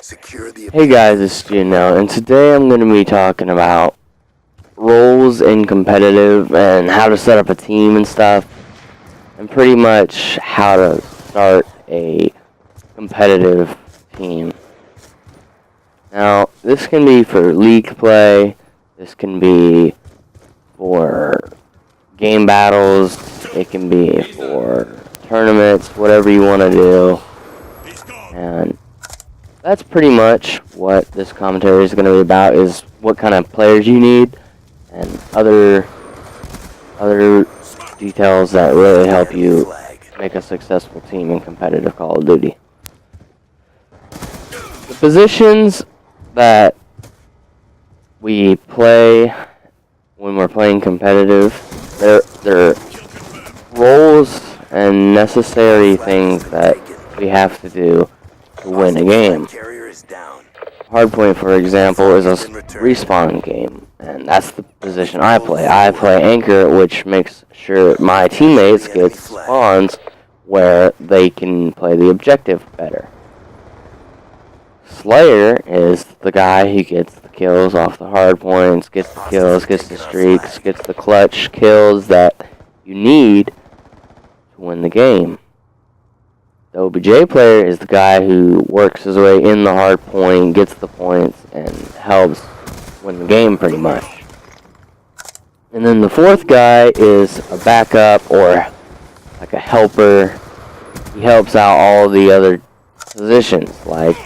Hey guys, it's Juno, and today I'm going to be talking about roles in competitive and how to set up a team and stuff, and pretty much how to start a competitive team. Now, this can be for league play, this can be for game battles, it can be for tournaments, whatever you want to do, and that's pretty much what this commentary is going to be about, is what kind of players you need and other details that really help you make a successful team in competitive Call of Duty. The positions that we play when we're playing competitive, they're roles and necessary things that we have to do to win a game. Hardpoint, for example, is a respawn game, and that's the position I play. I play anchor, which makes sure my teammates get spawns where they can play the objective better. Slayer is the guy who gets the kills off the hardpoints, gets the kills, gets the streaks, gets the clutch kills that you need to win the game. The OBJ player is the guy who works his way in the hard point, gets the points, and helps win the game pretty much. And then the fourth guy is a backup or like a helper. He helps out all the other positions, like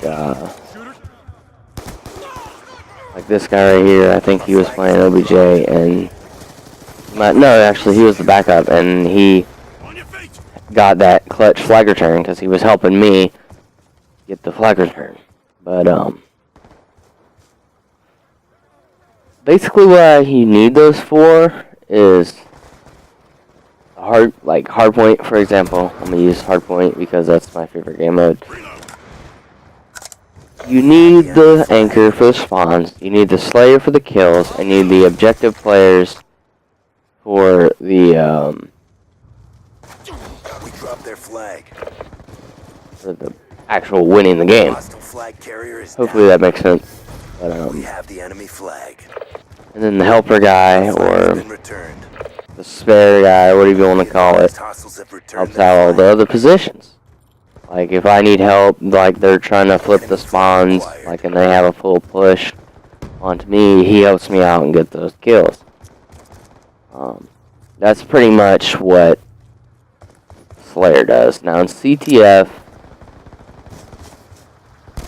this guy right here. I think he was playing OBJ, and no, actually he was the backup, and he got that clutch flag return because he was helping me get the flag return. But basically what you need those for is hardpoint, for example. I'm gonna use hardpoint because that's my favorite game mode. You need the anchor for the spawns, you need the slayer for the kills, and you need the objective players for the for the actual winning the game. Hopefully that makes sense. But, and then the helper guy, or the spare guy, whatever you want to call it, helps out all the other positions. Like if I need help, like they're trying to flip the spawns, like, and they have a full push onto me, he helps me out and get those kills. That's pretty much what Slayer does. Now in CTF,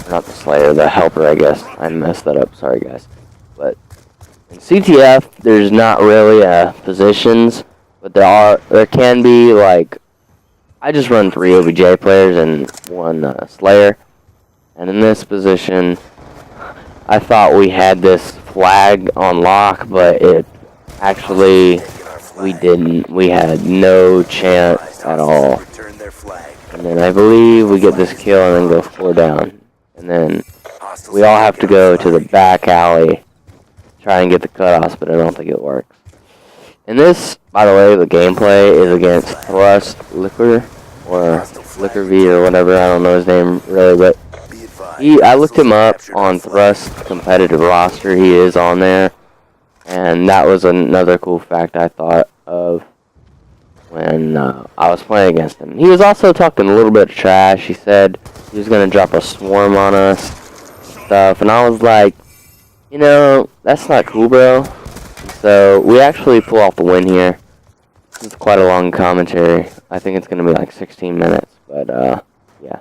not the Slayer, the helper, I guess. I messed that up, sorry guys. But in CTF, there's not really positions, but there can be, like, I just run 3 OBJ players and 1 Slayer. And in this position, I thought we had this flag on lock, but it actually, we didn't. We had no chance at all. And then I believe we get this kill and then go 4 down. And then we all have to go to the back alley, try and get the cutoffs, but I don't think it works. And this, by the way, the gameplay is against Thrust Liquor, or Liquor V, or whatever, I don't know his name really, but I looked him up on Thrust competitive roster, he is on there, and that was another cool fact I thought of when I was playing against him. He was also talking a little bit of trash. He said he was going to drop a swarm on us, stuff, and I was like, you know, that's not cool, bro. So we actually pull off the win here. This is quite a long commentary. I think it's going to be like 16 minutes, but yeah.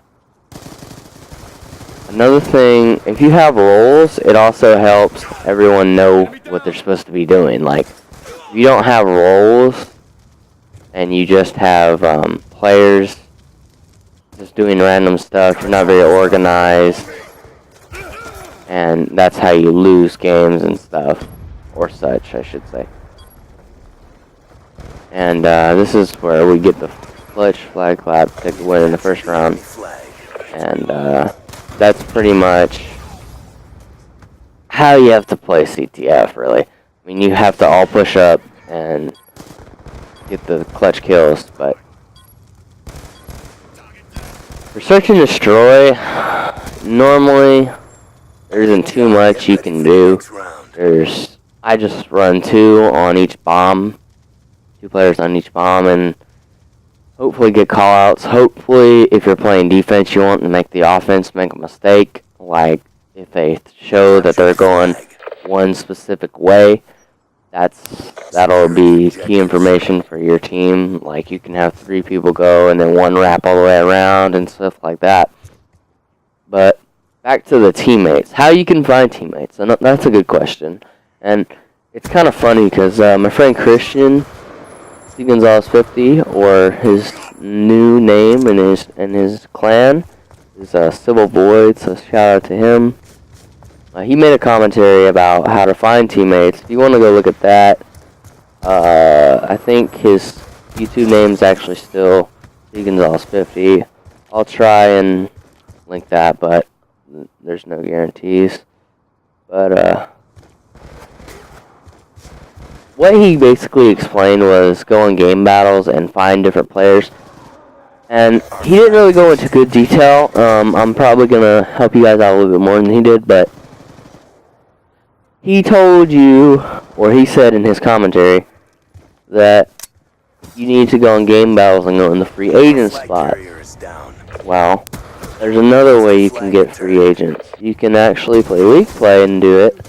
Another thing, if you have roles, it also helps everyone know what they're supposed to be doing. Like, if you don't have roles, and you just have players just doing random stuff, you're not very organized, and that's how you lose games and stuff, or such, I should say. And this is where we get the clutch flag clap, take the win in the first round, and that's pretty much how you have to play CTF, really. I mean, you have to all push up and get the clutch kills, but for search and destroy, normally there isn't too much you can do. I just run 2 on each bomb, 2 players on each bomb, and hopefully get callouts. Hopefully, if you're playing defense, you want to make the offense make a mistake. Like, if they show that they're going one specific way, that'll be key information for your team. Like, you can have 3 people go and then 1 wrap all the way around and stuff like that. But back to the teammates. How you can find teammates? And that's a good question. And it's kind of funny because my friend Christian, C Gonzalez 50, or his new name in his clan is Civil Void, so shout out to him. He made a commentary about how to find teammates. If you want to go look at that, I think his YouTube name's actually still C Gonzalez 50. I'll try and link that, but there's no guarantees. But what he basically explained was go in game battles and find different players. And he didn't really go into good detail. I'm probably going to help you guys out a little bit more than he did, but he told you, or he said in his commentary, that you need to go in game battles and go in the free agent spot. Well, there's another way you can get free agents. You can actually play league play and do it.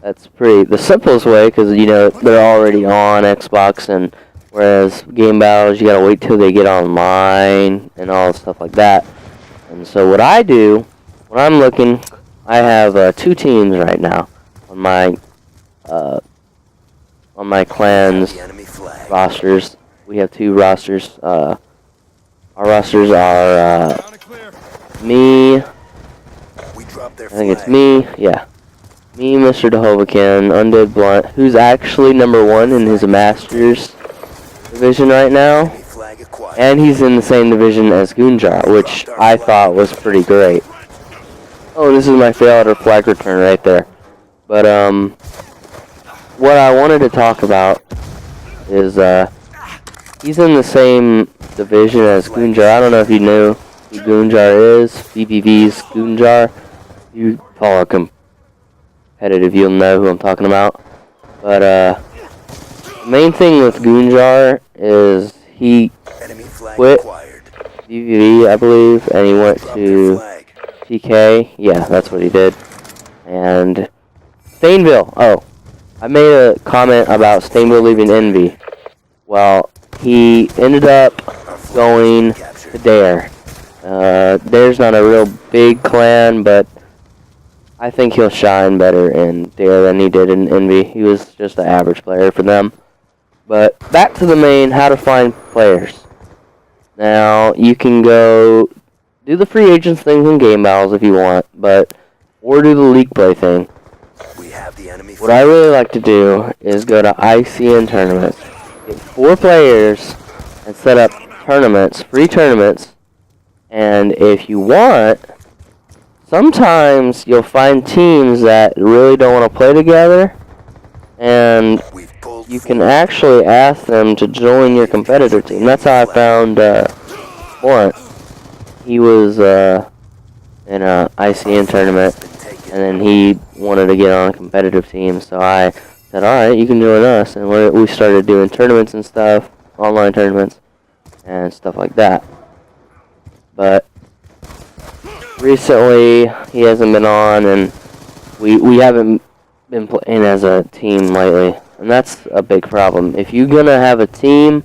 That's the simplest way, because you know they're already on Xbox, and whereas game battles you gotta wait till they get online and all stuff like that. And so what I do when I'm looking, I have 2 teams right now on my clan's rosters. We have 2 rosters. Our rosters are me. I think it's me. Yeah. Me, Mr. Dehovacan, Undead Blunt, who's actually #1 in his Masters division right now. And he's in the same division as Goonjar, which I thought was pretty great. Oh, this is my failed or flag return right there. But, what I wanted to talk about is, he's in the same division as Goonjar. I don't know if you know who Goonjar is. BBV's Goonjar. You follow competitive, you'll know who I'm talking about. But the main thing with Goonjar is he quit BVV, I believe, and he went to TK. Yeah, that's what he did. And Stainville. Oh, I made a comment about Stainville leaving Envy. Well, he ended up going to Dare. Dare's not a real big clan, but I think he'll shine better in Dare than he did in Envy. He was just an average player for them. But back to the main, how to find players. Now, you can go do the free agents things in game battles if you want, or do the league play thing. What I really like to do is go to ICN tournaments, get 4 players, and set up tournaments, free tournaments. And if you want, sometimes you'll find teams that really don't want to play together, and you can actually ask them to join your competitor team. That's how I found Lawrence. He was in a ICN tournament, and then he wanted to get on a competitive team, so I said, alright, you can join us, and we started doing tournaments and stuff, online tournaments, and stuff like that. But recently, he hasn't been on, and we haven't been playing as a team lately, and that's a big problem. If you're gonna have a team,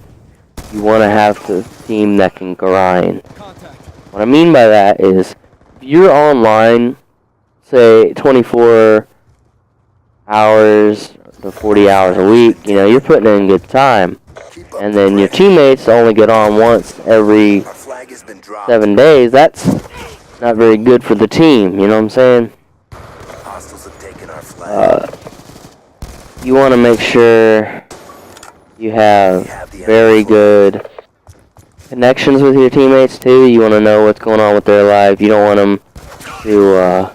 you want to have a team that can grind. What I mean by that is, if you're online, say 24 hours to 40 hours a week, you know, you're putting in good time. And then your teammates only get on once every 7 days. That's not very good for the team, you know what I'm saying? You want to make sure you have very good connections with your teammates too. You want to know what's going on with their life. You don't want them to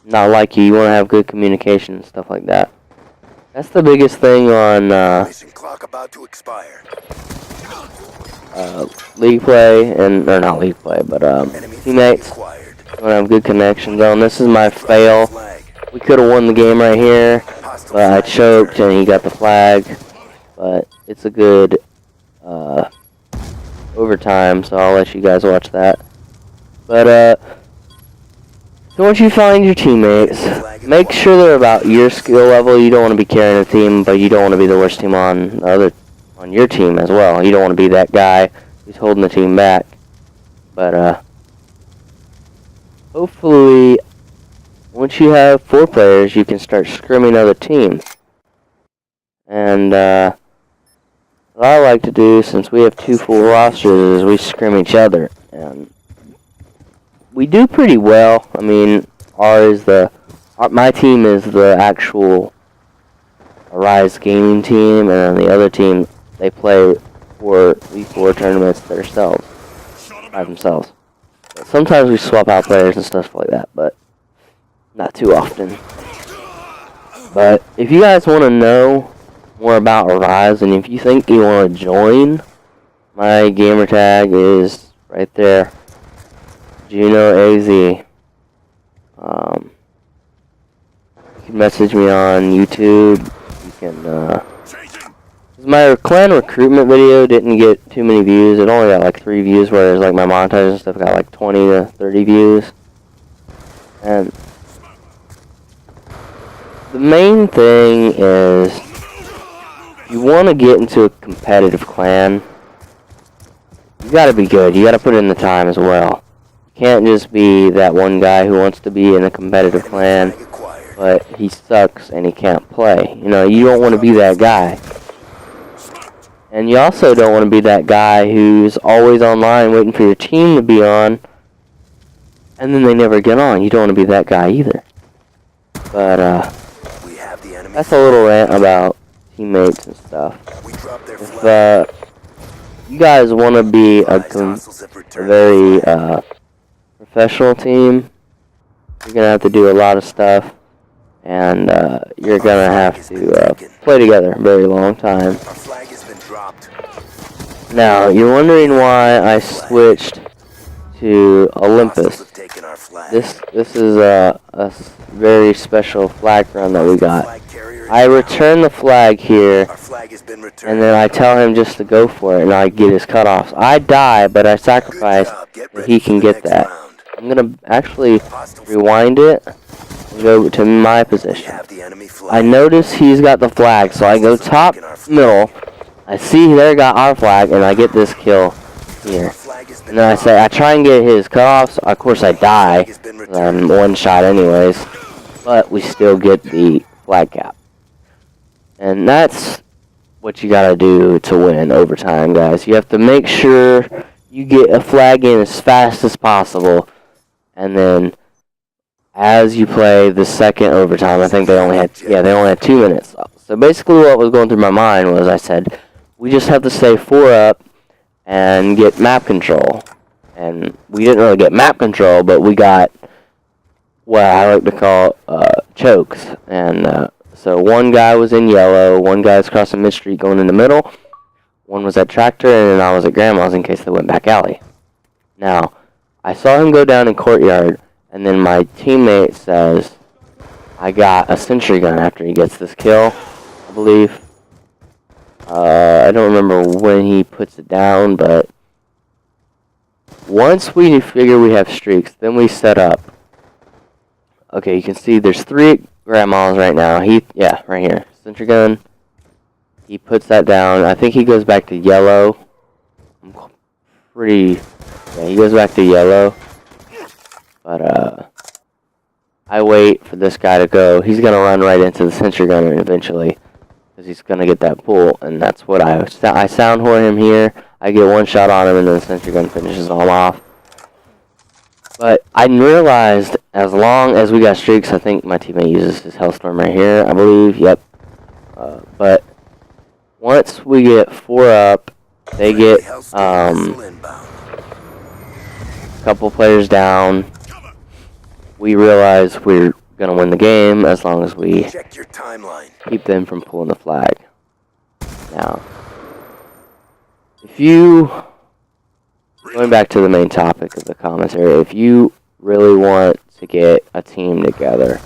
not like you. You want to have good communication and stuff like that. That's the biggest thing on league play, or not league play, but teammates. don't have good connections on. This is my fail. We could have won the game right here, but I choked and he got the flag. But it's a good overtime, so I'll let you guys watch that. But so once you find your teammates, make sure they're about your skill level. You don't want to be carrying a team, but you don't want to be the worst team on your team as well. You don't want to be that guy who's holding the team back. But hopefully, once you have 4 players, you can start scrimming other teams. And what I like to do, since we have 2 full rosters, is we scrim each other. And we do pretty well. I mean, my team is the actual Arise gaming team, and then the other team, they play for these 4 tournaments by themselves. But sometimes we swap out players and stuff like that, but not too often. But if you guys want to know more about Arise, and if you think you want to join, my gamer tag is right there, Juno AZ. You can message me on YouTube. You can, my clan recruitment video didn't get too many views. It only got like 3 views, whereas like my montage and stuff got like 20 to 30 views. And the main thing is, you want to get into a competitive clan, you gotta be good. You gotta put in the time as well. You can't just be that one guy who wants to be in a competitive clan, but he sucks and he can't play. You know, you don't want to be that guy. And you also don't want to be that guy who's always online waiting for your team to be on, and then they never get on. You don't want to be that guy either. But, that's a little rant about teammates and stuff. If you guys want to be a very professional team, you're going to have to do a lot of stuff, and you're going to have to play together a very long time. Now, you're wondering why I switched to Olympus. This is a very special flag run that we got. I return the flag here, and then I tell him just to go for it, and I get his cutoffs. I die, but I sacrifice that he can get that. I'm going to actually rewind it and go to my position. I notice he's got the flag, so I go top middle. I see there got our flag, and I get this kill here. And then I try and get his cutoffs. Of course, I die. I'm one shot anyways. But we still get the flag cap. And that's what you gotta do to win overtime, guys. You have to make sure you get a flag in as fast as possible. And then, as you play the second overtime, I think they only had 2 minutes left. So basically what was going through my mind was I said, we just have to stay 4 up and get map control. And we didn't really get map control, but we got what I like to call chokes. And so one guy was in yellow, one guy's crossing mid-street going in the middle, one was at tractor, and then I was at grandma's in case they went back alley. Now, I saw him go down in courtyard, and then my teammate says, I got a sentry gun after he gets this kill, I believe. I don't remember when he puts it down, but once we figure we have streaks, then we set up. Okay, you can see there's 3 grandmas right now. Right here. Sentry gun. He puts that down. I think he goes back to yellow. He goes back to yellow. But, I wait for this guy to go. He's gonna run right into the sentry gunner eventually, because he's gonna get that pull, and that's what I sound whore him here. I get 1 shot on him, and then the sentry gun finishes him off. But I realized as long as we got streaks, I think my teammate uses his Hellstorm right here, I believe. Yep. But once we get 4 up, they get a couple players down. We realize we're gonna win the game as long as we keep them from pulling the flag. Now, going back to the main topic of the commentary, if you really want to get a team together,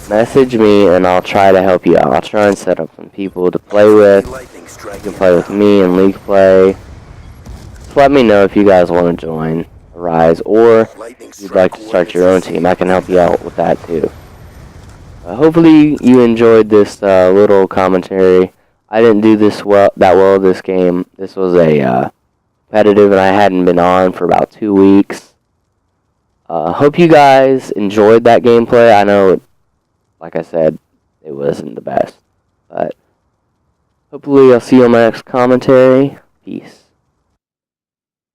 message me and I'll try to help you out. I'll try and set up some people to play with. You can play with me in League Play. Just let me know if you guys want to join Rise, or if you'd like to start your own team. I can help you out with that too. Hopefully you enjoyed this little commentary. I didn't do that well this game. This was a competitive, and I hadn't been on for about 2 weeks. Hope you guys enjoyed that gameplay. I know, like I said, it wasn't the best, but hopefully I'll see you on my next commentary. Peace.